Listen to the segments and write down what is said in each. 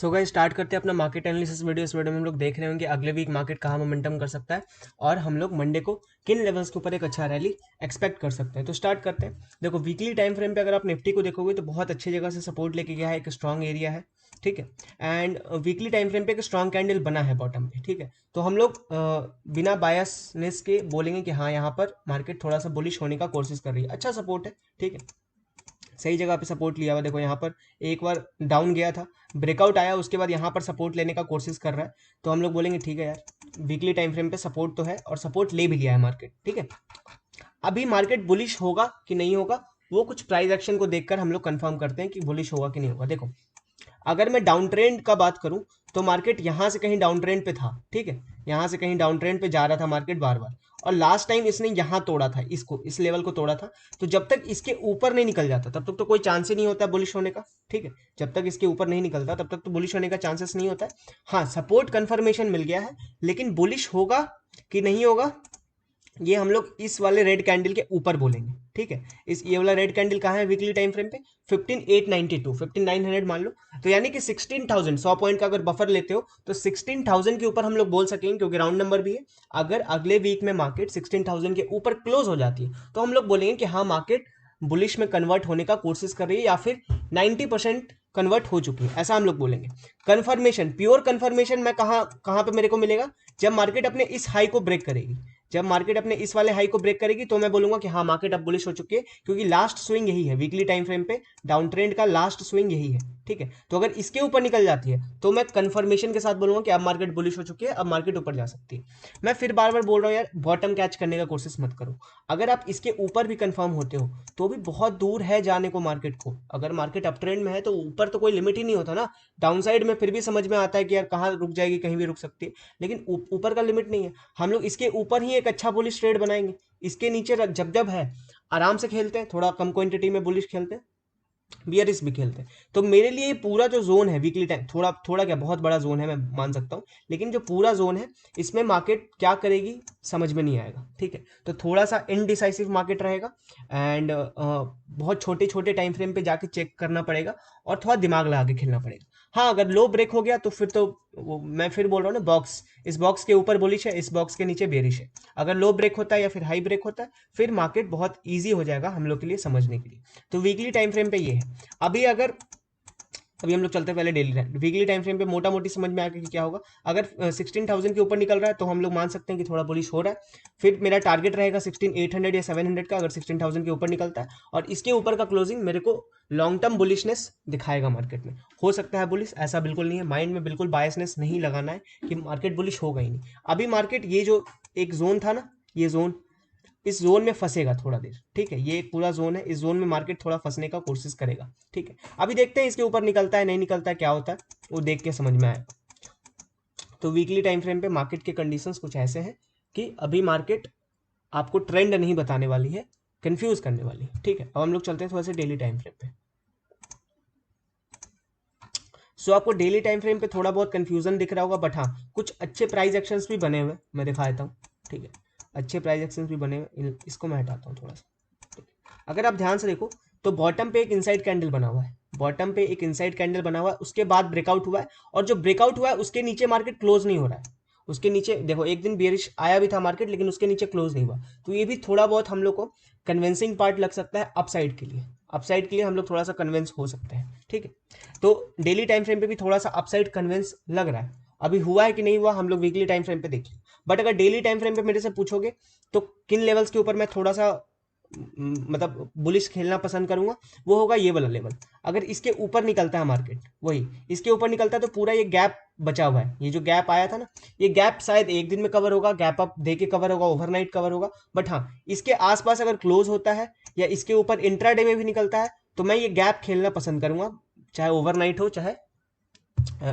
So guys start करते हैं अपना मार्केट एनालिसिस वीडियो। इस वीडियो में हम लोग देख रहे होंगे अगले वीक मार्केट कहाँ मोमेंटम कर सकता है और हम लोग मंडे को किन लेवल्स के ऊपर एक अच्छा रैली एक्सपेक्ट कर सकते हैं। तो स्टार्ट करते हैं। देखो वीकली टाइम फ्रेम पे अगर आप निफ्टी को देखोगे तो बहुत अच्छी जगह से सपोर्ट लेके गया है, एक स्ट्रॉन्ग एरिया है, ठीक है। एंड वीकली टाइम फ्रेम पे एक स्ट्रॉन्ग कैंडल बना है बॉटम पे, ठीक है। तो हम लोग बिना बायसनेस के बोलेंगे कि हाँ यहाँ पर मार्केट थोड़ा सा बुलिश होने का कोशिश कर रही है, अच्छा सपोर्ट है, ठीक है। सही जगह पे सपोर्ट लिया हुआ, देखो यहाँ पर एक बार डाउन गया था, ब्रेकआउट आया, उसके बाद यहाँ पर सपोर्ट लेने का कोशिश कर रहा है। तो हम लोग बोलेंगे ठीक है यार, वीकली टाइम फ्रेम पे सपोर्ट तो है और सपोर्ट ले भी लिया है मार्केट, ठीक है। अभी मार्केट बुलिश होगा कि नहीं होगा वो कुछ प्राइस एक्शन को देखकर हम लोग कंफर्म करते हैं कि बुलिश होगा कि नहीं होगा। देखो अगर मैं डाउन ट्रेंड का बात करूं तो मार्केट यहां से कहीं डाउन ट्रेंड पे था, ठीक है। यहां से कहीं डाउन ट्रेंड पे जा रहा था मार्केट बार बार, और लास्ट टाइम इसने यहां तोड़ा था, इसको इस लेवल को तोड़ा था। तो जब तक इसके ऊपर नहीं निकल जाता तब तक तो कोई चांस ही नहीं होता बुलिश होने का, ठीक है। जब तक इसके ऊपर नहीं निकलता तब तक तो बुलिश होने का चांसेस नहीं होता है। हाँ, सपोर्ट कंफर्मेशन मिल गया है, लेकिन बुलिश होगा कि नहीं होगा ये हम लोग इस वाले रेड कैंडल के ऊपर बोलेंगे, ठीक है। इस ये वाला रेड कैंडल कहाँ है वीकली टाइम फ्रेम पे? 15892, 15900 मान लो। तो यानी कि 16000, 100 पॉइंट का अगर बफर लेते हो तो 16000 के ऊपर हम लोग बोल सकेंगे, क्योंकि राउंड नंबर भी है। अगर अगले वीक में मार्केट 16000 के ऊपर क्लोज हो जाती है तो हम लोग बोलेंगे कि हाँ मार्केट बुलिश में कन्वर्ट होने का कोशिश कर रही है, या फिर 90% कन्वर्ट हो चुकी है, ऐसा हम लोग बोलेंगे। कंफर्मेशन, प्योर कंफर्मेशन मैं कहाँ कहाँ पे मेरे को मिलेगा? जब मार्केट अपने इस हाई को ब्रेक करेगी। जब मार्केट अपने इस वाले हाई को ब्रेक करेगी तो मैं बोलूंगा कि हाँ मार्केट अब बुलिश हो चुकी है, क्योंकि लास्ट स्विंग यही है वीकली टाइम फ्रेम पे, डाउन ट्रेंड का लास्ट स्विंग यही है, ठीक है। तो अगर इसके ऊपर निकल जाती है तो मैं कंफर्मेशन के साथ बोलूंगा कि अब मार्केट बुलिश हो चुकी है, अब मार्केट ऊपर जा सकती है। मैं फिर बार बार बोल रहा हूँ यार, बॉटम कैच करने का कोशिश मत करो। अगर आप इसके ऊपर भी कंफर्म होते हो तो भी बहुत दूर है जाने को मार्केट को। अगर मार्केट अप ट्रेंड में है तो ऊपर तो कोई लिमिट ही नहीं होता ना। डाउन साइड में फिर भी समझ में आता है कि यार कहाँ रुक जाएगी, कहीं भी रुक सकती है, लेकिन ऊपर का लिमिट नहीं है। हम लोग इसके ऊपर ही एक अच्छा बुलिश ट्रेड बनाएंगे। इसके नीचे जब जब है आराम से खेलते हैं, थोड़ा कम क्वांटिटी में बुलिश खेलते हैं, बियरिश भी खेलते हैं। तो मेरे लिए ये पूरा जो जोन है वीकली टाइम, थोड़ा थोड़ा क्या बहुत बड़ा जोन है मैं मान सकता हूँ, लेकिन जो पूरा जोन है इसमें मार्केट क्या करेगी समझ में नहीं आएगा, ठीक है। तो थोड़ा सा इनडिसाइसिव मार्केट रहेगा, एंड बहुत छोटे छोटे टाइम फ्रेम पे जाके चेक करना पड़ेगा और थोड़ा दिमाग लगा के खेलना पड़ेगा। हाँ, अगर लो ब्रेक हो गया तो फिर तो मैं फिर बोल रहा हूँ ना, बॉक्स, इस बॉक्स के ऊपर बुलिश है, इस बॉक्स के नीचे बेरिश है। अगर लो ब्रेक होता है या फिर हाई ब्रेक होता है फिर मार्केट बहुत ईजी हो जाएगा हम लोग के लिए समझने के लिए। तो वीकली टाइम फ्रेम पे ये है। अभी अगर अभी हम लोग चलते हैं पहले daily time, weekly time frame पे मोटा मोटी समझ में आएगा कि क्या होगा। अगर 16000 के ऊपर निकल रहा है तो हम लोग मान सकते हैं कि थोड़ा बुलिश हो रहा है। फिर मेरा टारगेट रहेगा 16800 या 700 का, अगर 16000 के ऊपर निकलता है और इसके ऊपर का क्लोजिंग मेरे को लॉन्ग टर्म बुलिशनेस दिखाएगा मार्केट में। हो सकता है बुलिश, ऐसा बिल्कुल नहीं है, माइंड में बिल्कुल बायसनेस नहीं लगाना है कि मार्केट बुलिश होगा ही नहीं। अभी मार्केट ये जो एक जोन था ना, ये जोन, इस जोन में फंसेगा थोड़ा देर, ठीक है। ये एक पूरा जोन है, इस जोन में मार्केट थोड़ा फंसने का कोशिश करेगा, ठीक है। अभी देखते हैं इसके ऊपर निकलता है नहीं निकलता है, क्या होता है वो देख के समझ में आएगा। तो वीकली टाइम फ्रेम पे मार्केट के कंडीशंस कुछ ऐसे हैं कि अभी मार्केट आपको ट्रेंड नहीं बताने वाली है, कंफ्यूज करने वाली है, ठीक है। अब हम लोग चलते हैं थोड़ा सा डेली टाइम फ्रेम पे। सो आपको डेली टाइम फ्रेम पे थोड़ा बहुत कंफ्यूजन दिख रहा होगा, बट हाँ कुछ अच्छे प्राइस एक्शंस भी बने हुए, मैं दिखा देता हूँ, ठीक है। अच्छे प्राइस एक्शंस भी बने हुए, इसको मैं हटाता हूँ थोड़ा सा, ठीक है। अगर आप ध्यान से देखो तो बॉटम पे एक इनसाइड कैंडल बना हुआ है, बॉटम पे एक इनसाइड कैंडल बना हुआ है, उसके बाद ब्रेकआउट हुआ है, और जो ब्रेकआउट हुआ है उसके नीचे मार्केट क्लोज नहीं हो रहा है। उसके नीचे देखो एक दिन बेरिश आया भी था मार्केट, लेकिन उसके नीचे क्लोज नहीं हुआ। तो ये भी थोड़ा बहुत हम लोग को कन्विंसिंग पार्ट लग सकता है अपसाइड के लिए, अपसाइड के लिए हम लोग थोड़ा सा कन्विंस हो सकते हैं, ठीक है। तो डेली टाइम फ्रेम पे भी थोड़ा सा अपसाइड कन्विंस लग रहा है। अभी हुआ है कि नहीं हुआ हम लोग वीकली टाइम फ्रेम पे देखें। बट अगर डेली टाइम फ्रेम पे मेरे से पूछोगे तो किन लेवल्स के ऊपर मैं थोड़ा सा मतलब बुलिश खेलना पसंद करूंगा, वो होगा ये वाला लेवल। अगर इसके ऊपर निकलता है मार्केट, वही इसके ऊपर निकलता है तो पूरा ये गैप बचा हुआ है, ये जो गैप आया था ना, ये गैप शायद एक दिन में कवर होगा, गैप अप दे के कवर होगा, ओवरनाइट कवर होगा। बट हाँ, इसके आसपास अगर क्लोज होता है या इसके ऊपर इंट्राडे में भी निकलता है तो मैं ये गैप खेलना पसंद करूंगा, चाहे ओवरनाइट हो चाहे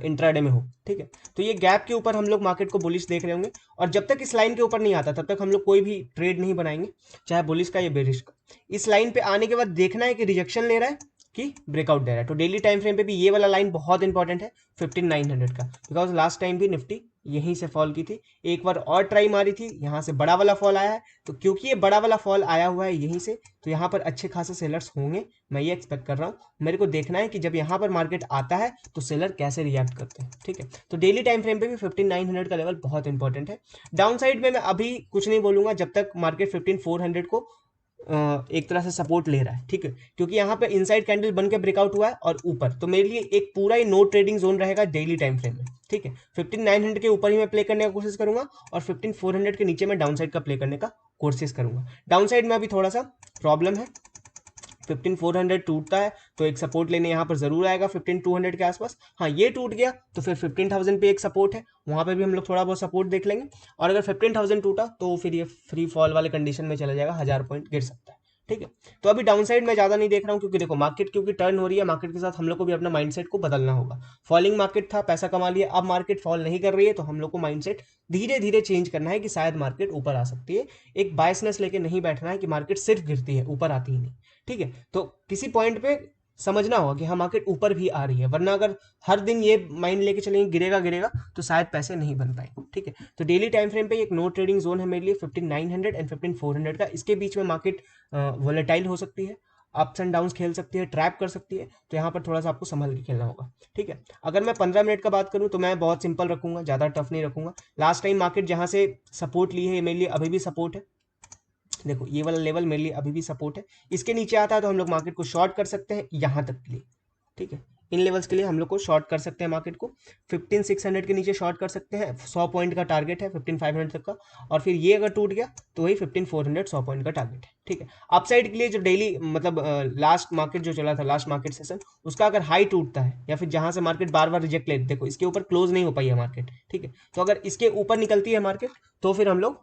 इंट्राडे में हो, ठीक है। तो ये गैप के ऊपर हम लोग मार्केट को बुलिश देख रहे होंगे, और जब तक इस लाइन के ऊपर नहीं आता तब तक हम लोग कोई भी ट्रेड नहीं बनाएंगे, चाहे बुलिश का या बेरिश का। इस लाइन पे आने के बाद देखना है कि रिजेक्शन ले रहा है कि ब्रेकआउट दे रहा है। तो डेली टाइम फ्रेम पे भी ये वाला लाइन बहुत इंपॉर्टेंट है 15900 का, बिकॉज लास्ट टाइम भी निफ्टी यहीं से फॉल की थी, एक बार और ट्राई मारी थी, यहाँ से बड़ा वाला फॉल आया है, तो क्योंकि ये बड़ा वाला फॉल आया हुआ है यहीं से, तो यहाँ पर अच्छे खासे सेलर्स होंगे, मैं ये एक्सपेक्ट कर रहा हूँ। मेरे को देखना है कि जब यहाँ पर मार्केट आता है तो सेलर कैसे रिएक्ट करते हैं, ठीक है। तो डेली टाइम फ्रेम पे भी 15900 का लेवल बहुत इंपॉर्टेंट है। डाउन साइड में मैं अभी कुछ नहीं बोलूंगा जब तक मार्केट 15400 को एक तरह से सपोर्ट ले रहा है, ठीक है, क्योंकि यहाँ पे इनसाइड कैंडल बन के ब्रेकआउट हुआ है और ऊपर, तो मेरे लिए एक पूरा ही नो ट्रेडिंग जोन रहेगा डेली टाइम फ्रेम में, ठीक है। 15900 के ऊपर ही मैं प्ले करने का कोशिश करूंगा और 15400 के नीचे मैं डाउन साइड का प्ले करने का कोशिश करूंगा। डाउन साइड में अभी थोड़ा सा प्रॉब्लम है, 15400 टूटता है तो एक सपोर्ट लेने यहाँ पर जरूर आएगा 15200 के आसपास। हाँ, ये टूट गया तो फिर 15000 पे एक सपोर्ट है, वहां पर भी हम लोग थोड़ा बहुत सपोर्ट देख लेंगे। और अगर 15000 टूटा तो फिर ये फ्री फॉल वाले कंडीशन में चला जाएगा, 1000 पॉइंट गिर सकता है, ठीक है। तो अभी डाउन साइड में ज्यादा नहीं देख रहा हूँ, क्योंकि देखो मार्केट क्योंकि टर्न हो रही है, मार्केट के साथ हम लोग को भी अपना माइंडसेट को बदलना होगा। फॉलिंग मार्केट था, पैसा कमा लिया, अब मार्केट फॉल नहीं कर रही है, तो हम लोग को माइंडसेट धीरे धीरे चेंज करना है कि शायद मार्केट ऊपर आ सकती है। एक बायसनेस लेके नहीं बैठना है कि मार्केट सिर्फ गिरती है, ऊपर आती ही नहीं, ठीक है। तो किसी पॉइंट पे समझना होगा कि हाँ मार्केट ऊपर भी आ रही है, वरना अगर हर दिन ये माइंड लेके चलेंगे गिरेगा गिरेगा तो शायद पैसे नहीं बन पाएंगे, ठीक है। तो डेली टाइम फ्रेम पे एक नो ट्रेडिंग जोन है मेरे लिए 15900 एंड 15400 का, इसके बीच में मार्केट वोलेटाइल हो सकती है, अप्स एंड डाउन्स खेल सकती है, ट्रैप कर सकती है, तो यहाँ पर थोड़ा सा आपको संभल के खेलना होगा, ठीक है। अगर मैं 15 मिनट का बात करूँ तो मैं बहुत सिंपल रखूंगा, ज़्यादा टफ नहीं रखूंगा। लास्ट टाइम मार्केट जहाँ से सपोर्ट ली है ये मेरे लिए अभी भी सपोर्ट है, देखो ये वाला लेवल मेरे लिए अभी भी सपोर्ट है। इसके नीचे आता है तो हम लोग मार्केट को शॉर्ट कर सकते हैं यहाँ तक के लिए, ठीक है। इन लेवल्स के लिए हम लोग को शॉर्ट कर सकते हैं मार्केट को, 15600 के नीचे शॉर्ट कर सकते हैं, 100 पॉइंट का टारगेट है 15500 तक का। और फिर ये अगर टूट गया तो वही 15400 100 पॉइंट का टारगेट है, ठीक है। अपसाइड के लिए जो डेली मतलब लास्ट मार्केट जो चला था, लास्ट मार्केट सेशन, उसका अगर हाई टूटता है या फिर जहां से मार्केट बार बार रिजेक्ट ले, देखो इसके ऊपर क्लोज नहीं हो पाई है मार्केट, ठीक है। तो अगर इसके ऊपर निकलती है मार्केट तो फिर हम लोग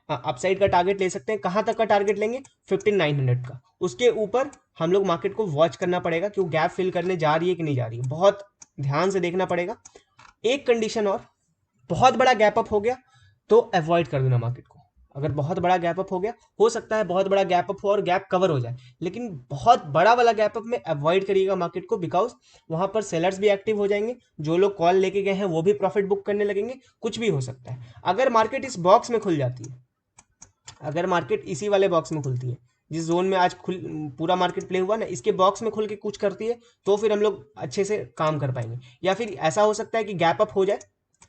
अपसाइड का टारगेट ले सकते हैं। कहां तक का टारगेट लेंगे? 15900 का। उसके ऊपर हम लोग मार्केट को वॉच करना पड़ेगा कि वो गैप फिल करने जा रही है कि नहीं जा रही है, बहुत ध्यान से देखना पड़ेगा। एक कंडीशन और, बहुत बड़ा गैप अप हो गया तो अवॉइड कर देना मार्केट को। अगर बहुत बड़ा गैप अप हो गया, हो सकता है बहुत बड़ा गैप अप हो और गैप कवर हो जाए, लेकिन बहुत बड़ा वाला गैप अप में अवॉइड करिएगा मार्केट को, बिकॉज वहां पर सेलर्स भी एक्टिव हो जाएंगे, जो लोग कॉल लेके गए हैं वो भी प्रॉफिट बुक करने लगेंगे, कुछ भी हो सकता है। अगर मार्केट इस बॉक्स में खुल जाती है, अगर मार्केट इसी वाले बॉक्स में खुलती है जिस जोन में आज पूरा मार्केट प्ले हुआ ना, इसके बॉक्स में खुल के कुछ करती है, तो फिर हम लोग अच्छे से काम कर पाएंगे। या फिर ऐसा हो सकता है कि गैप अप हो जाए,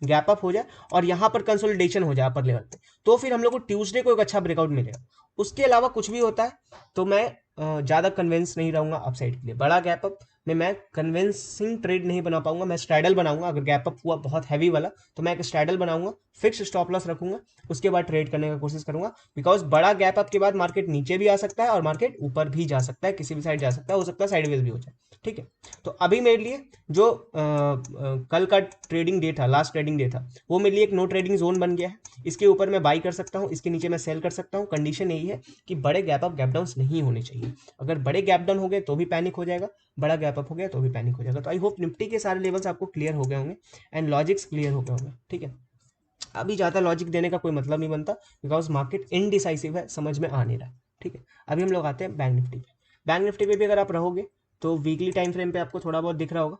गैप अप हो जाए और यहाँ पर कंसोलिडेशन हो जाए अपर लेवल पे, तो फिर हम लोग को ट्यूसडे को एक अच्छा ब्रेकआउट मिलेगा। उसके अलावा कुछ भी होता है तो मैं ज़्यादा कन्विंस नहीं रहूंगा अपसाइड के लिए। बड़ा गैप अप में मैं कन्विंसिंग ट्रेड नहीं बना पाऊंगा, मैं स्ट्रैडल बनाऊंगा। अगर गैप अप हुआ बहुत हैवी वाला तो मैं एक स्ट्रैडल बनाऊंगा, फिक्स स्टॉप लॉस रखूंगा, उसके बाद ट्रेड करने का कोशिश करूंगा। बिकॉज बड़ा गैप अप के बाद मार्केट नीचे भी आ सकता है और मार्केट ऊपर भी जा सकता है, किसी भी साइड जा सकता है, हो सकता है साइडवेज भी हो जाए, ठीक है। तो अभी मेरे लिए जो कल का ट्रेडिंग डे था, लास्ट ट्रेडिंग डे था, वो मेरे लिए एक नो ट्रेडिंग जोन बन गया है। इसके ऊपर मैं बाई कर सकता हूँ, इसके नीचे मैं सेल कर सकता हूँ। कंडीशन यही है कि बड़े गैप अप गैप डाउन नहीं होने चाहिए। अगर बड़े गैप डाउन हो गए तो भी पैनिक हो जाएगा, बड़ा गैप अप हो गया तो भी पैनिक हो जाएगा। तो आई होप निफ्टी के सारे लेवल्स आपको क्लियर हो गए होंगे एंड लॉजिक्स क्लियर हो गए होंगे, ठीक है। अभी ज़्यादा लॉजिक देने का कोई मतलब नहीं बनता, बिकॉज मार्केट इनडिसाइसिव है, समझ में आ नहीं रहा, ठीक है। अभी हम लोग आते हैं बैंक निफ्टी पे। बैंक निफ्टी पे भी अगर आप रहोगे तो वीकली टाइम फ्रेम पे आपको थोड़ा बहुत दिख रहा होगा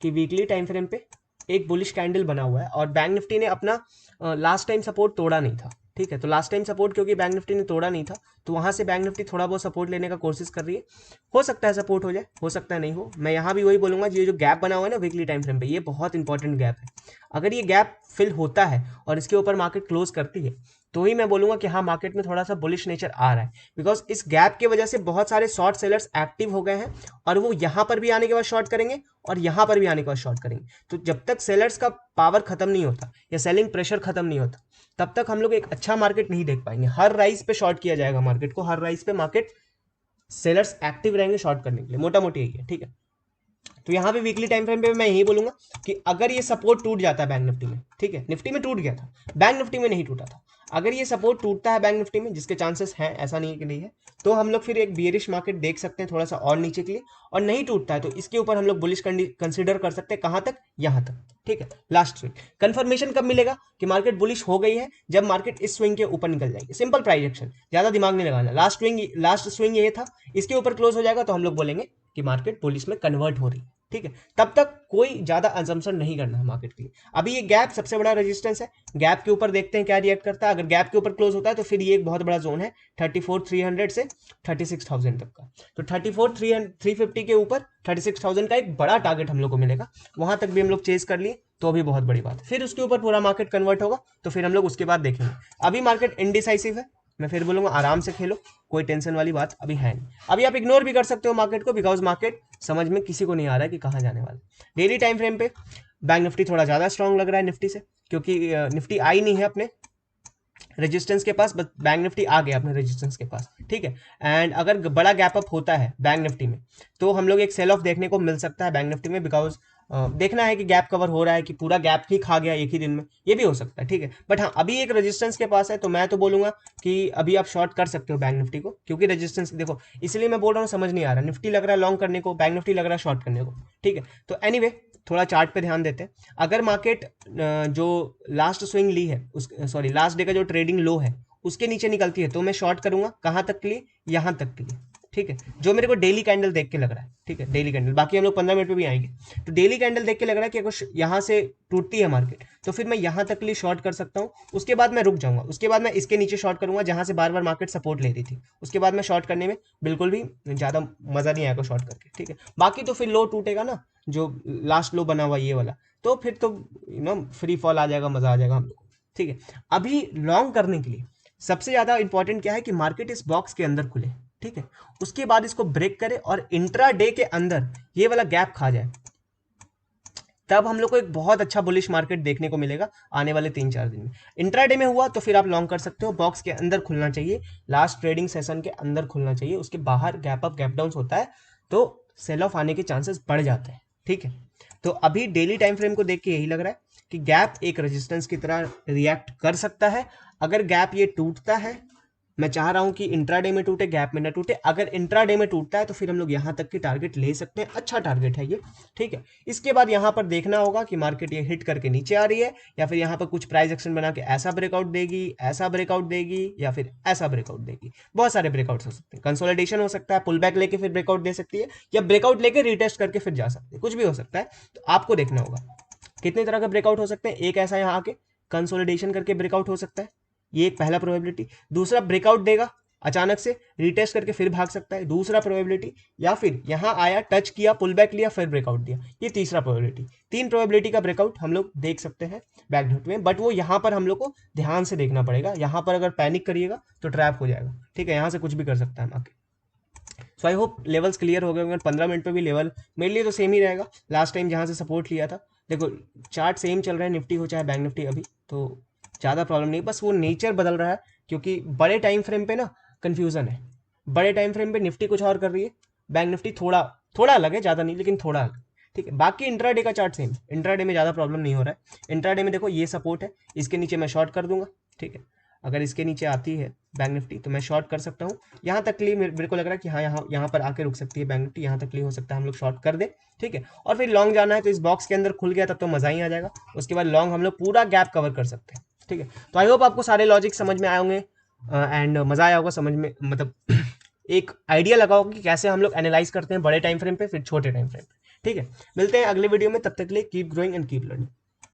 कि वीकली टाइम फ्रेम पे एक बुलिश कैंडल बना हुआ है और बैंक निफ्टी ने अपना लास्ट टाइम सपोर्ट तोड़ा नहीं था, ठीक है। तो लास्ट टाइम सपोर्ट क्योंकि बैंक निफ्टी ने तोड़ा नहीं था, तो वहां से बैंक निफ्टी थोड़ा बहुत सपोर्ट लेने का कोशिश कर रही है। हो सकता है सपोर्ट हो जाए, हो सकता है नहीं हो। मैं यहाँ भी वही बोलूंगा, ये जो गैप बना हुआ है ना वीकली टाइम फ्रेम पे, ये बहुत इंपॉर्टेंट गैप है। अगर ये गैप फिल होता है और इसके ऊपर मार्केट क्लोज करती है, तो ही मैं बोलूंगा कि हाँ मार्केट में थोड़ा सा बुलिश नेचर आ रहा है। बिकॉज इस गैप की वजह से बहुत सारे शॉर्ट सेलर्स एक्टिव हो गए हैं और वो यहां पर भी आने के बाद शॉर्ट करेंगे और यहां पर भी आने के बाद शॉर्ट करेंगे। तो जब तक सेलर्स का पावर खत्म नहीं होता या सेलिंग प्रेशर खत्म नहीं होता, तब तक हम लोग एक अच्छा मार्केट नहीं देख पाएंगे। हर राइज पे शॉर्ट किया जाएगा मार्केट को, हर राइज पे मार्केट सेलर्स एक्टिव रहेंगे शॉर्ट करने के लिए, मोटा मोटी यही है, ठीक है। तो यहाँ पे वीकली टाइम फ्रेम पे मैं यही बोलूंगा कि अगर ये सपोर्ट टूट जाता है बैंक निफ्टी में, ठीक है, निफ्टी में टूट गया था, बैंक निफ्टी में नहीं टूटा था, अगर ये सपोर्ट टूटता है बैंक निफ्टी में, जिसके चांसेस हैं, ऐसा नहीं है कि नहीं है, तो हम लोग फिर एक बियरिश मार्केट देख सकते हैं थोड़ा सा और नीचे के लिए। और नहीं टूटता है तो इसके ऊपर हम लोग बुलिश कंसिडर कर सकते हैं। कहां तक? यहां तक, ठीक है। लास्ट स्विंग कंफर्मेशन कब मिलेगा कि मार्केट बुलिश हो गई है? जब मार्केट इस स्विंग के ऊपर निकल जाएगी। सिंपल प्राइस एक्शन, ज्यादा दिमाग नहीं लगाना। लास्ट स्विंग ये था, इसके ऊपर क्लोज हो जाएगा तो हम लोग बोलेंगे कि मार्केट बुलिश में कन्वर्ट हो रही है, ठीक है, तब तक कोई ज्यादा अजम्पशन नहीं करना है मार्केट के लिए। अभी ये गैप सबसे बड़ा रेजिस्टेंस है, गैप के ऊपर देखते हैं क्या रिएक्ट करता है। अगर गैप के ऊपर क्लोज होता है तो फिर ये एक बहुत बड़ा जोन है 34,300 से 36,000 तक का। तो 34,350 के ऊपर 36,000 का एक बड़ा टारगेट हम लोग को मिलेगा, वहां तक भी हम लोग चेज कर लिए तो अभी बहुत बड़ी बात है। फिर उसके ऊपर पूरा मार्केट कन्वर्ट होगा तो फिर हम लोग उसके बाद देखेंगे। अभी मार्केट इनडिसाइसिव है, मैं फिर बोलूंगा आराम से खेलो, कोई टेंशन वाली बात अभी है नहीं। अभी आप इग्नोर भी कर सकते हो मार्केट को, बिकॉज मार्केट समझ में किसी को नहीं आ रहा है कि कहाँ जाने वाला। डेली टाइम फ्रेम पे बैंक निफ्टी थोड़ा ज्यादा स्ट्रांग लग रहा है निफ्टी से, क्योंकि निफ्टी आई नहीं है अपने रेजिस्टेंस के पास, बट बैंक निफ्टी आ गया अपने रेजिस्टेंस के पास, ठीक है। एंड अगर बड़ा गैप अप होता है बैंक निफ्टी में तो हम लोग एक सेल ऑफ देखने को मिल सकता है बैंक निफ्टी में, बिकॉज देखना है कि गैप कवर हो रहा है कि पूरा गैप ही खा गया एक ही दिन में, ये भी हो सकता है, ठीक है। बट हाँ, अभी एक रेजिस्टेंस के पास है तो मैं तो बोलूंगा कि अभी आप शॉर्ट कर सकते हो बैंक निफ्टी को, क्योंकि रेजिस्टेंस देखो, इसलिए मैं बोल रहा हूँ समझ नहीं आ रहा, निफ्टी लग रहा है लॉन्ग करने को, बैंक निफ्टी लग रहा है शॉर्ट करने को, ठीक है। तो एनीवे थोड़ा चार्ट पे ध्यान देते हैं। अगर मार्केट जो लास्ट स्विंग ली है उस सॉरी लास्ट डे का जो ट्रेडिंग लो है उसके नीचे निकलती है तो मैं शॉर्ट करूंगा, कहां तक के लिए, यहां तक के लिए, ठीक है। जो मेरे को डेली कैंडल देख के लग रहा है, ठीक है, डेली कैंडल, बाकी हम लोग 15 मिनट पे भी आएंगे। तो डेली कैंडल देख के लग रहा है कि अगर यहाँ से टूटती है मार्केट तो फिर मैं यहाँ तक के लिए शॉर्ट कर सकता हूँ, उसके बाद मैं रुक जाऊंगा, उसके बाद मैं इसके नीचे शॉर्ट करूंगा जहां से बार बार मार्केट सपोर्ट ले रही थी, उसके बाद मैं शॉर्ट करने में बिल्कुल भी ज्यादा मजा नहीं आएगा शॉर्ट करके, ठीक है। बाकी तो फिर लो टूटेगा ना, जो लास्ट लो बना हुआ ये वाला, तो फिर तो फ्री फॉल आ जाएगा, मजा आ जाएगा हम लोग को, ठीक है। अभी लॉन्ग करने के लिए सबसे ज्यादा इंपॉर्टेंट क्या है कि मार्केट इस बॉक्स के अंदर खुले, ठीक है, उसके बाद इसको ब्रेक करे और इंट्रा डे के अंदर ये वाला गैप खा जाए, तब हम लोग को एक बहुत अच्छा बुलिश मार्केट देखने को मिलेगा आने वाले 3-4 दिन में। इंट्राडे में हुआ तो फिर आप लॉन्ग कर सकते हो, बॉक्स के अंदर खुलना चाहिए, लास्ट ट्रेडिंग सेशन के अंदर खुलना चाहिए, उसके बाहर गैप अप गैप डाउन होता है तो सेल ऑफ आने के चांसेस बढ़ जाते हैं, ठीक है। तो अभी डेली टाइम फ्रेम को देख के यही लग रहा है कि गैप एक रेजिस्टेंस की तरह रिएक्ट कर सकता है। अगर गैप ये टूटता है, मैं चाह रहा हूं कि इंट्राडे में टूटे, गैप में ना टूटे, अगर इंट्राडे में टूटता है तो फिर हम लोग यहां तक की टारगेट ले सकते हैं, अच्छा टारगेट है ये, ठीक है। इसके बाद यहां पर देखना होगा कि मार्केट ये हिट करके नीचे आ रही है या फिर यहां पर कुछ प्राइस एक्शन बना के ऐसा ब्रेकआउट देगी, ऐसा ब्रेकआउट देगी या फिर ऐसा ब्रेकआउट देगी। बहुत सारे ब्रेकआउट्स हो सकते हैं, कंसोलिडेशन हो सकता है, पुल बैक लेके फिर ब्रेकआउट दे सकती है, या ब्रेकआउट लेके रिटेस्ट करके फिर जा सकती है, कुछ भी हो सकता है। तो आपको देखना होगा कितने तरह के ब्रेकआउट हो सकते हैं। एक ऐसा यहाँ आके कंसोलिडेशन करके ब्रेकआउट हो सकता है, ये एक पहला प्रोबेबिलिटी। दूसरा, ब्रेकआउट देगा अचानक से रिटेस्ट करके फिर भाग सकता है, दूसरा प्रोबेबिलिटी। या फिर यहां आया, टच किया, पुल बैक लिया, फिर ब्रेकआउट दिया, ये तीसरा प्रोबेबिलिटी। तीन प्रोबेबिलिटी का ब्रेकआउट हम लोग देख सकते हैं बैक डॉट में, बट वो यहां पर हम लोग को ध्यान से देखना पड़ेगा, यहां पर अगर पैनिक करिएगा तो ट्रैप हो जाएगा, ठीक है, यहां से कुछ भी कर सकता है market. So I hope levels clear हो गए होंगे। 15 मिनट पे भी लेवल मेरे लिए तो सेम ही रहेगा, लास्ट टाइम जहां से सपोर्ट लिया था, देखो चार्ट सेम चल रहा है, निफ्टी हो चाहे बैंक निफ्टी, अभी तो ज़्यादा प्रॉब्लम नहीं, बस वो नेचर बदल रहा है, क्योंकि बड़े टाइम फ्रेम पे ना कन्फ्यूज़न है। बड़े टाइम फ्रेम पे निफ्टी कुछ और कर रही है, बैंक निफ्टी थोड़ा थोड़ा अलग है, ज़्यादा नहीं लेकिन थोड़ा अलग, ठीक है। बाकी इंट्राडे का चार्ट सेम, इंट्राडे में ज़्यादा प्रॉब्लम नहीं हो रहा है। इंट्राडे में देखो ये सपोर्ट है, इसके नीचे मैं शॉर्ट कर दूंगा, ठीक है। अगर इसके नीचे आती है बैंक निफ्टी तो मैं शॉर्ट कर सकता हूँ, यहाँ तक के लिए मेरे को लग रहा है कि हाँ यहाँ पर आके रुक सकती है बैंक निफ्टी, यहाँ तक के लिए हो सकता है हम लोग शॉर्ट कर दे, ठीक है। और फिर लॉन्ग जाना है तो इस बॉक्स के अंदर खुल गया तब तो मजा ही आ जाएगा, उसके बाद लॉन्ग हम लोग पूरा गैप कवर कर सकते हैं, ठीक है। तो आई होप आपको सारे लॉजिक समझ में आए होंगे एंड मजा आया होगा समझ में, मतलब एक आइडिया लगा होगा कि कैसे हम लोग एनालाइज करते हैं बड़े टाइम फ्रेम पे फिर छोटे टाइम फ्रेम पे, ठीक है। मिलते हैं अगले वीडियो में, तब तक के लिए keep growing and keep learning.